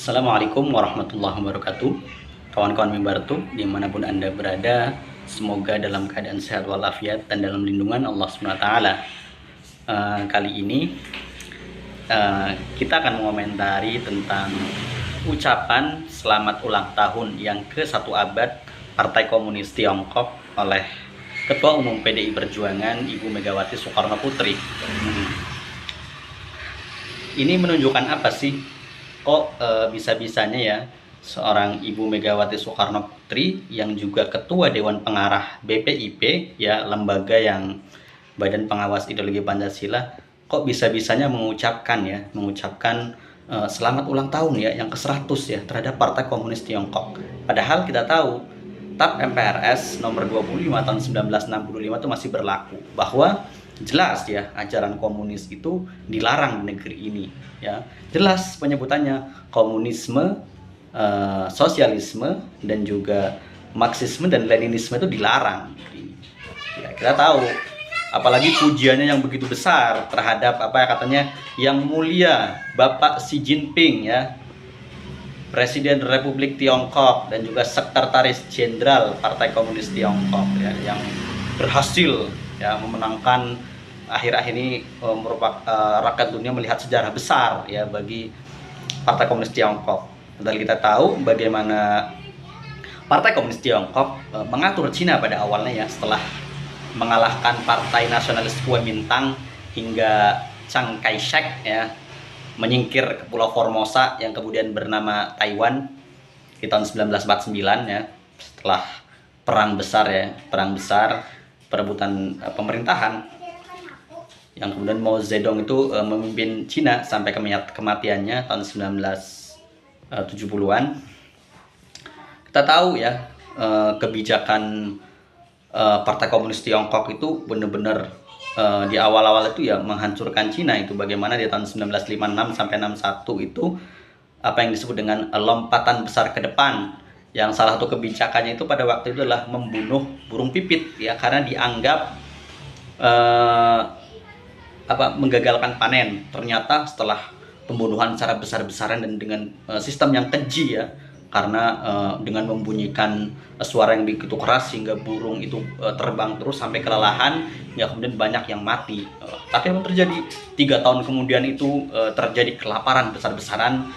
Assalamualaikum warahmatullahi wabarakatuh. Kawan-kawan Mimbartu dimanapun Anda berada, semoga dalam keadaan sehat walafiat dan dalam lindungan Allah SWT. Kali ini kita akan mengomentari tentang ucapan selamat ulang tahun yang ke-1 abad Partai Komunis Tiongkok oleh Ketua Umum PDI Perjuangan Ibu Megawati Soekarno Putri. Ini menunjukkan apa sih? Kok bisa-bisanya ya seorang Ibu Megawati Soekarno Putri yang juga Ketua Dewan Pengarah BPIP, ya lembaga yang Badan Pengawas Ideologi Pancasila, kok bisa-bisanya mengucapkan selamat ulang tahun ya yang ke-100 ya terhadap Partai Komunis Tiongkok. Padahal kita tahu TAP MPRS nomor 25 tahun 1965 itu masih berlaku, bahwa jelas ya ajaran komunis itu dilarang di negeri ini ya. Jelas penyebutannya komunisme, sosialisme dan juga marxisme dan leninisme itu dilarang. Ya, kita tahu apalagi pujiannya yang begitu besar terhadap apa ya katanya yang mulia Bapak Xi Jinping ya, Presiden Republik Tiongkok dan juga Sekretaris Jenderal Partai Komunis Tiongkok ya, yang berhasil ya memenangkan akhir-akhir ini merupakan rakyat dunia melihat sejarah besar ya bagi Partai Komunis Tiongkok. Dan kita tahu bagaimana Partai Komunis Tiongkok mengatur Cina pada awalnya ya, setelah mengalahkan Partai Nasionalis Kuomintang hingga Chiang Kai-shek ya menyingkir ke Pulau Formosa yang kemudian bernama Taiwan di tahun 1949 ya, setelah perang besar perebutan pemerintahan yang kemudian Mao Zedong itu memimpin Cina sampai kematiannya tahun 1970-an. Kita tahu ya kebijakan Partai Komunis Tiongkok itu benar-benar di awal-awal itu ya menghancurkan Cina itu, bagaimana di tahun 1956 sampai 61 itu apa yang disebut dengan lompatan besar ke depan, yang salah satu kebijakannya itu pada waktu itu adalah membunuh burung pipit ya, karena dianggap menggagalkan panen. Ternyata setelah pembunuhan secara besar-besaran dan dengan sistem yang keji ya, karena dengan membunyikan suara yang begitu keras sehingga burung itu terbang terus sampai kelelahan ya, kemudian banyak yang mati. Tapi yang terjadi 3 tahun kemudian itu terjadi kelaparan besar-besaran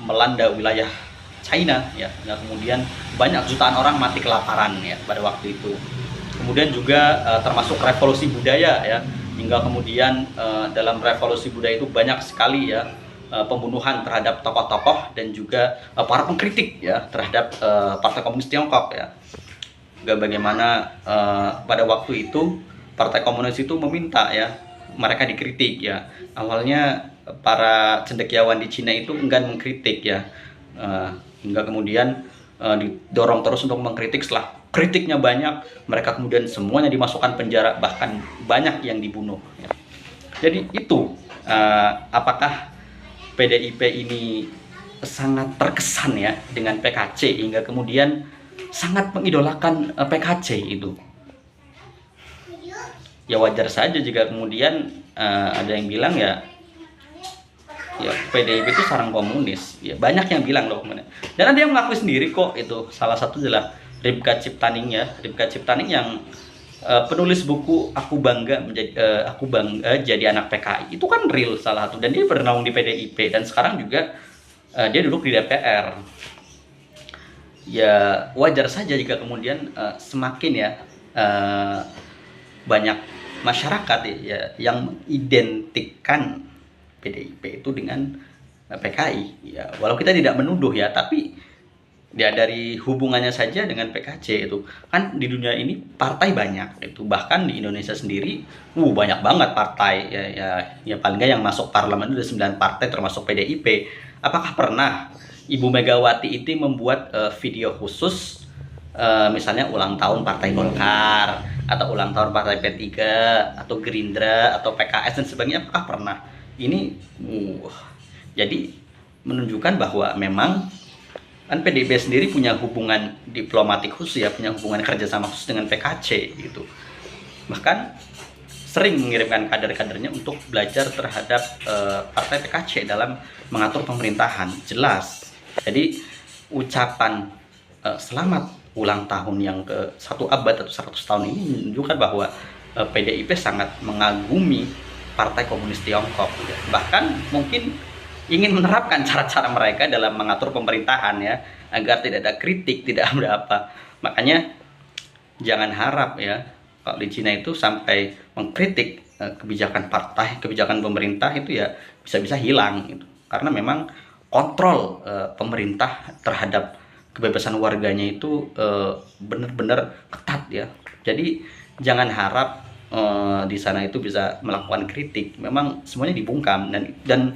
melanda wilayah China ya, dan kemudian banyak jutaan orang mati kelaparan ya pada waktu itu. Kemudian juga termasuk revolusi budaya ya, hingga kemudian dalam revolusi budaya itu banyak sekali ya pembunuhan terhadap tokoh-tokoh dan juga para pengkritik ya terhadap Partai Komunis Tiongkok ya. Bagaimana pada waktu itu Partai Komunis itu meminta ya mereka dikritik ya. Awalnya para cendekiawan di Cina itu enggan mengkritik ya, hingga kemudian didorong terus untuk mengkritik. Setelah kritiknya banyak, mereka kemudian semuanya dimasukkan penjara, bahkan banyak yang dibunuh ya. Jadi itu apakah PDIP ini sangat terkesan ya dengan PKC hingga kemudian sangat mengidolakan PKC itu? Ya wajar saja jika kemudian ada yang bilang ya PDIP itu sarang komunis ya, banyak yang bilang loh kemudian. Dan ada yang mengakui sendiri kok itu. Salah satu adalah Ripka Ciptaning ya, Ripka Ciptaning yang penulis buku Aku Bangga Jadi Anak PKI. Itu kan real salah satu, dan dia bernaung di PDIP dan sekarang juga dia duduk di DPR. Ya wajar saja jika kemudian semakin ya banyak masyarakat ya yang mengidentikan PDIP itu dengan PKI ya, walau kita tidak menuduh ya, tapi ya dari hubungannya saja dengan PKC itu kan di dunia ini partai banyak itu, bahkan di Indonesia sendiri banyak banget partai ya paling nggak yang masuk parlemen itu 9 partai termasuk PDIP. Apakah pernah Ibu Megawati itu membuat video khusus misalnya ulang tahun Partai Golkar atau ulang tahun Partai P3 atau Gerindra atau PKS dan sebagainya? Apakah pernah? Ini jadi menunjukkan bahwa memang kan PDIP sendiri punya hubungan diplomatik khusus ya, punya hubungan kerjasama khusus dengan PKC gitu. Bahkan sering mengirimkan kader-kadernya untuk belajar terhadap partai PKC dalam mengatur pemerintahan, jelas. Jadi ucapan selamat ulang tahun yang ke 1 abad atau 100 tahun ini menunjukkan bahwa PDIP sangat mengagumi Partai Komunis Tiongkok. Bahkan mungkin ingin menerapkan cara-cara mereka dalam mengatur pemerintahan ya, agar tidak ada kritik, tidak ada apa. Makanya jangan harap ya kalau di Cina itu sampai mengkritik kebijakan partai, kebijakan pemerintah itu ya bisa-bisa hilang gitu. Karena memang kontrol pemerintah terhadap kebebasan warganya itu benar-benar ketat ya. Jadi jangan harap di sana itu bisa melakukan kritik. Memang semuanya dibungkam dan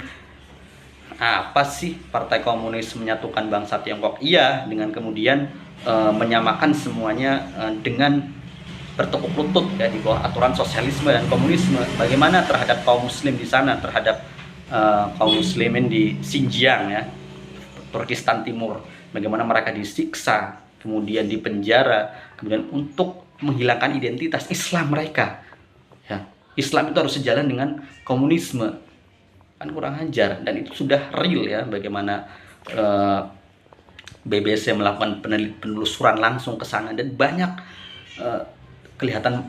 apa sih Partai Komunis menyatukan bangsa Tiongkok? Iya, dengan kemudian menyamakan semuanya dengan bertekuk lutut ya di bawah aturan sosialisme dan komunisme. Bagaimana terhadap kaum muslim di sana, terhadap kaum muslimin di Xinjiang ya, Turkistan Timur, bagaimana mereka disiksa, kemudian dipenjara, kemudian untuk menghilangkan identitas Islam mereka. Ya, Islam itu harus sejalan dengan komunisme, kan kurang ajar. Dan itu sudah real ya, bagaimana BBC melakukan penelusuran langsung ke sana, dan banyak kelihatan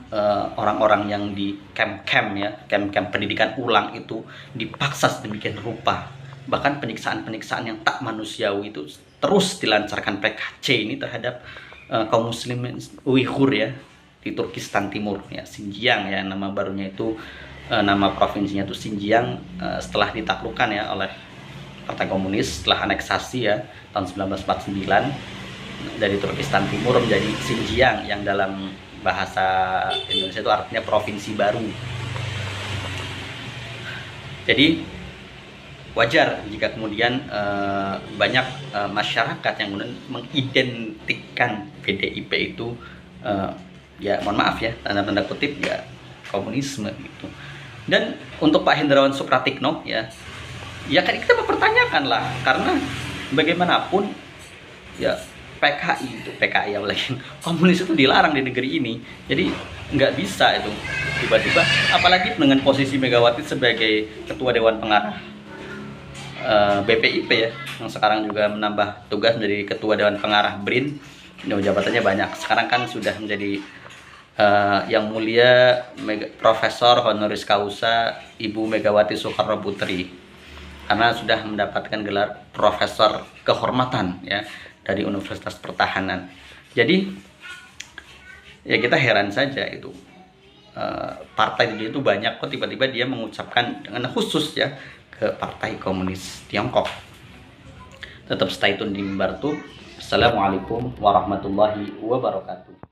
orang-orang yang di camp-camp ya, camp-camp pendidikan ulang itu dipaksa sedemikian rupa. Bahkan penyiksaan-penyiksaan yang tak manusiawi itu terus dilancarkan PKC ini terhadap kaum muslim Uighur ya di Turkistan Timur ya, Xinjiang ya nama barunya itu, nama provinsinya itu Xinjiang setelah ditaklukkan ya oleh Partai Komunis setelah aneksasi ya tahun 1949 dari Turkistan Timur menjadi Xinjiang yang dalam bahasa Indonesia itu artinya provinsi baru. Jadi wajar jika kemudian banyak masyarakat yang kemudian mengidentikan PDIP itu ya mohon maaf ya tanda kutip ya komunisme gitu. Dan untuk Pak Hendrawan Supratikno ya kan kita mempertanyakan lah, karena bagaimanapun ya PKI apalagi komunis itu dilarang di negeri ini. Jadi nggak bisa itu tiba-tiba, apalagi dengan posisi Megawati sebagai ketua Dewan Pengarah BPIP ya, yang sekarang juga menambah tugas menjadi ketua Dewan Pengarah BRIN. Jabatannya banyak. Sekarang kan sudah menjadi yang mulia Profesor Honoris Causa Ibu Megawati Soekarno Putri, karena sudah mendapatkan gelar Profesor Kehormatan ya dari Universitas Pertahanan. Jadi ya kita heran saja itu partai dia itu banyak kok tiba-tiba dia mengucapkan dengan khusus ya ke Partai Komunis Tiongkok. Tetap stay tune di Mimbar Tube. Assalamualaikum warahmatullahi wabarakatuh.